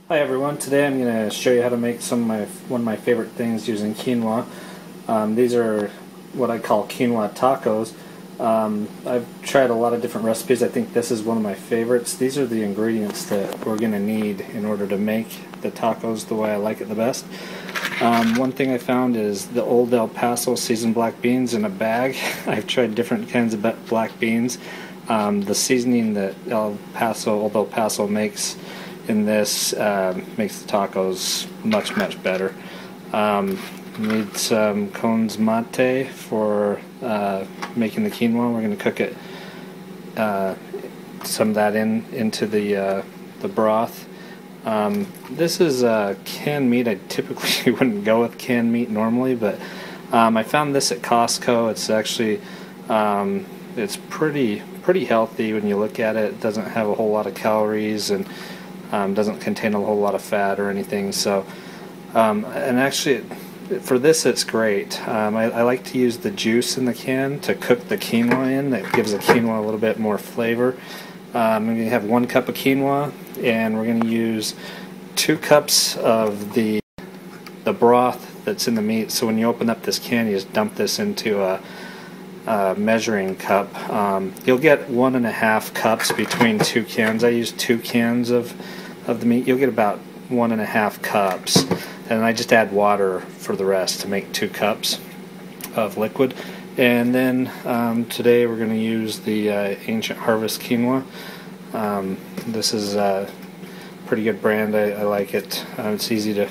Hi everyone, today I'm going to show you how to make one of my favorite things using quinoa. These are what I call quinoa tacos. I've tried a lot of different recipes. I think this is one of my favorites. These are the ingredients that we're going to need in order to make the tacos the way I like it the best. One thing I found is the old El Paso seasoned black beans in a bag. I've tried different kinds of black beans. The seasoning that old El Paso makes in this makes the tacos much better. Need some cones mate for making the quinoa. We're going to cook it, some of that into the broth. This is canned meat. I typically wouldn't go with canned meat normally, but I found this at Costco. It's actually it's pretty healthy when you look at it. It doesn't have a whole lot of calories and doesn't contain a whole lot of fat or anything. So, and actually, for this it's great. I like to use the juice in the can to cook the quinoa in. That gives the quinoa a little bit more flavor. I'm going to have 1 cup of quinoa, and we're going to use 2 cups of the broth that's in the meat. So when you open up this can, you just dump this into a measuring cup. You'll get 1.5 cups between 2 cans. I use 2 cans of the meat. You'll get about 1.5 cups, and I just add water for the rest to make 2 cups of liquid. And then today we're going to use the Ancient Harvest quinoa. This is a pretty good brand. I like it. It's easy to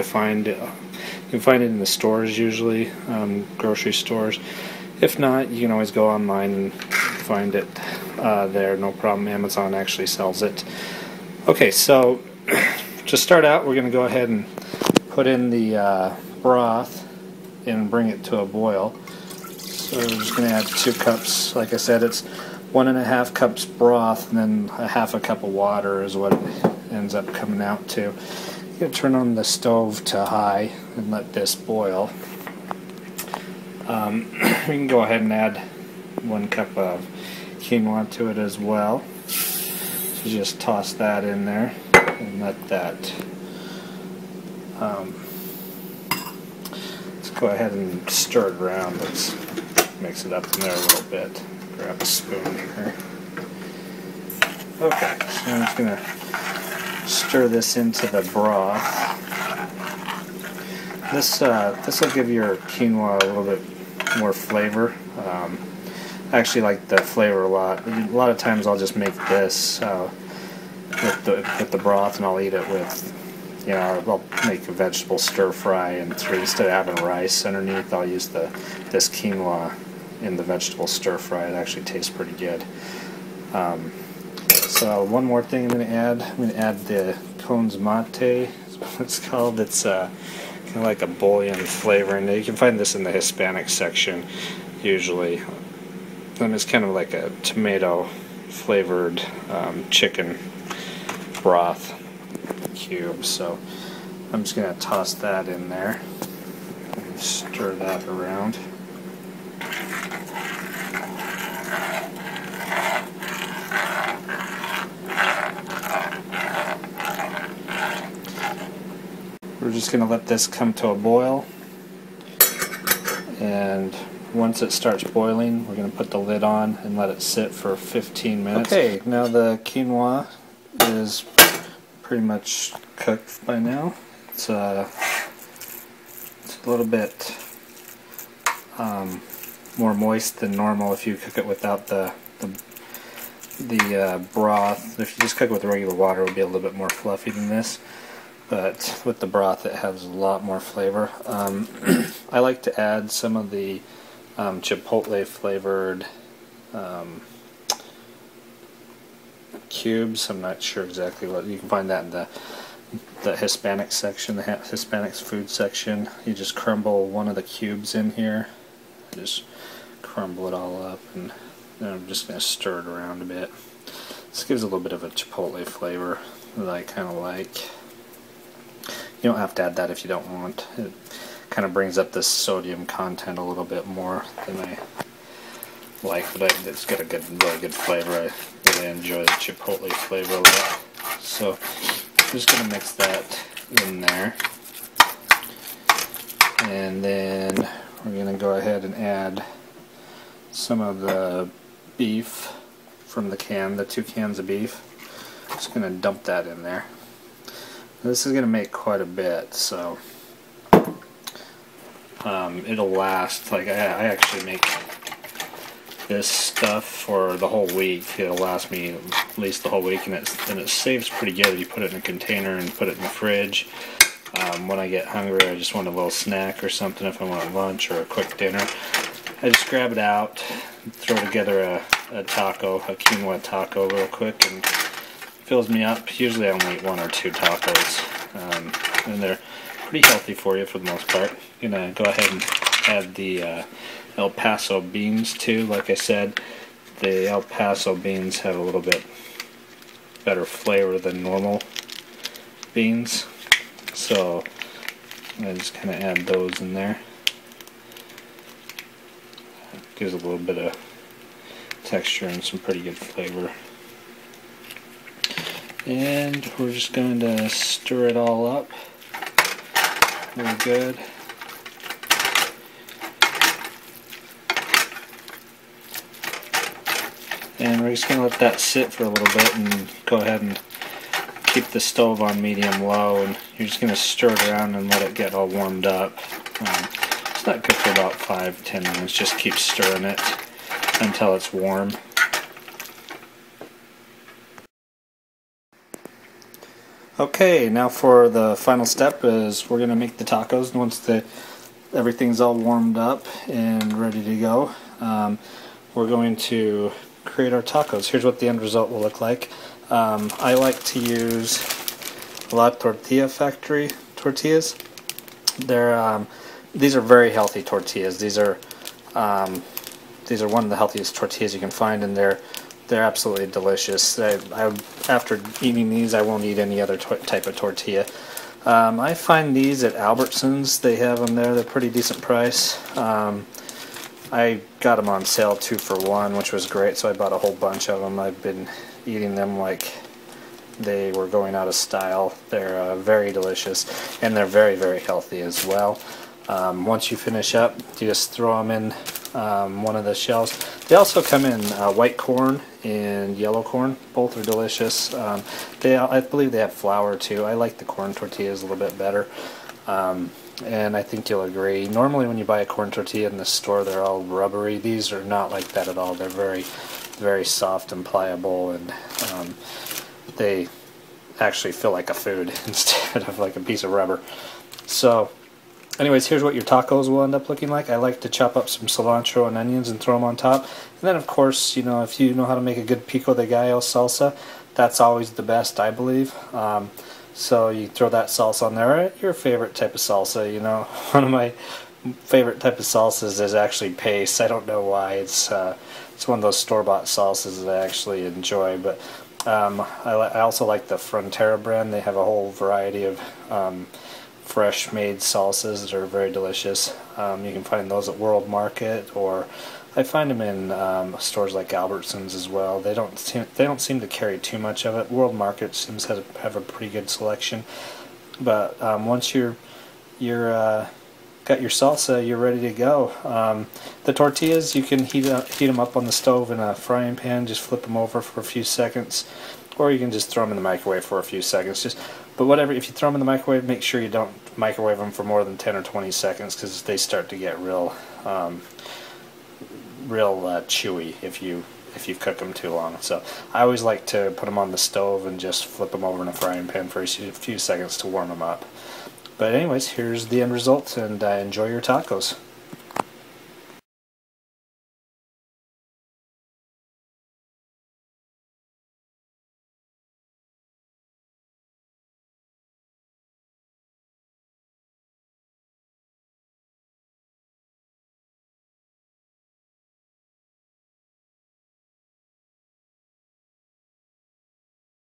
find. You can find it in the stores usually, grocery stores. If not, you can always go online and find it there, no problem. Amazon actually sells it. Okay, so to start out, we're going to go ahead and put in the broth and bring it to a boil. So we're just going to add 2 cups. Like I said, it's 1.5 cups broth, and then 1/2 cup of water is what it ends up coming out to. You're going to turn on the stove to high and let this boil. We can go ahead and add 1 cup of quinoa to it as well. So just toss that in there and let that. Let's go ahead and stir it around. Let's mix it up in there a little bit. Grab a spoon here. Okay, so I'm just going to stir this into the broth. This will give your quinoa a little bit more flavor. I actually like the flavor a lot. A lot of times I'll just make this with the broth, and I'll eat it with, I'll make a vegetable stir fry, and instead of having rice underneath, I'll use this quinoa in the vegetable stir fry. It actually tastes pretty good. So one more thing I'm going to add the cones mate, is what it's called. It's kind of like a bouillon flavor, and you can find this in the Hispanic section usually. And it's kind of like a tomato flavored chicken broth cube. So I'm just going to toss that in there and stir that around. We're just going to let this come to a boil, and once it starts boiling, we're going to put the lid on and let it sit for 15 minutes. Okay, now the quinoa is pretty much cooked by now. It's a little bit more moist than normal if you cook it without the broth. If you just cook it with regular water, it will be a little bit more fluffy than this. But with the broth, it has a lot more flavor. I like to add some of the chipotle flavored cubes. I'm not sure exactly what. You can find that in the Hispanic section, the Hispanic food section. You just crumble one of the cubes in here. Just crumble it all up, and then I'm just going to stir it around a bit. This gives a little bit of a chipotle flavor that I kind of like. You don't have to add that if you don't want. It kind of brings up this sodium content a little bit more than I like, but it's got a really good flavor. I really enjoy the chipotle flavor a lot. So just going to mix that in there. And then we're going to go ahead and add some of the beef from the can, the 2 cans of beef. Just going to dump that in there. This is going to make quite a bit, so it'll last. Like I actually make this stuff for the whole week. It'll last me at least the whole week, and it saves pretty good. You put it in a container and put it in the fridge. When I get hungry, I just want a little snack or something, if I want lunch or a quick dinner, I just grab it out, throw together a taco, a quinoa taco real quick, and it fills me up. Usually I only eat 1 or 2 tacos, and they're pretty healthy for you for the most part. I'm going to go ahead and add the El Paso beans too. Like I said, the El Paso beans have a little bit better flavor than normal beans, so I just kind of add those in there. Gives a little bit of texture and some pretty good flavor. And we're just going to stir it all up really good. And we're just going to let that sit for a little bit and go ahead and keep the stove on medium low, and you're just going to stir it around and let it get all warmed up. It's not good for about 5-10 minutes. Just keep stirring it until it's warm. Okay, now for the final step is we're going to make the tacos. Once everything's all warmed up and ready to go, we're going to create our tacos. Here's what the end result will look like. I like to use La Tortilla Factory tortillas. These are very healthy tortillas. These are one of the healthiest tortillas you can find, and they're absolutely delicious. After eating these, I won't eat any other type of tortilla. I find these at Albertsons. They have them there. They're pretty decent price. I got them on sale 2 for 1, which was great, so I bought a whole bunch of them. I've been eating them like they were going out of style. They're very delicious, and they're very, very healthy as well. Once you finish up, you just throw them in one of the shells. They also come in white corn and yellow corn. Both are delicious. I believe they have flour too. I like the corn tortillas a little bit better. And I think you'll agree. Normally when you buy a corn tortilla in the store, they're all rubbery. These are not like that at all. They're very, very soft and pliable, and they actually feel like a food instead of like a piece of rubber. So anyways, here's what your tacos will end up looking like. I like to chop up some cilantro and onions and throw them on top. And then of course, if you know how to make a good pico de gallo salsa, that's always the best, I believe. So you throw that salsa on there, your favorite type of salsa. One of my favorite type of salsas is actually paste. I don't know why. It's one of those store-bought salsas that I actually enjoy. But I also like the Frontera brand. They have a whole variety of fresh made salsas that are very delicious. You can find those at World Market, or I find them in stores like Albertsons as well. They don't seem to carry too much of it. World Market seems to have a pretty good selection. But once you're got your salsa, you're ready to go. The tortillas, you can heat them up on the stove in a frying pan. Just flip them over for a few seconds, or you can just throw them in the microwave for a few seconds. But whatever, if you throw them in the microwave, make sure you don't microwave them for more than 10 or 20 seconds, because they start to get real chewy if you cook them too long. So I always like to put them on the stove and just flip them over in a frying pan for a few seconds to warm them up. But anyways, here's the end result, and enjoy your tacos.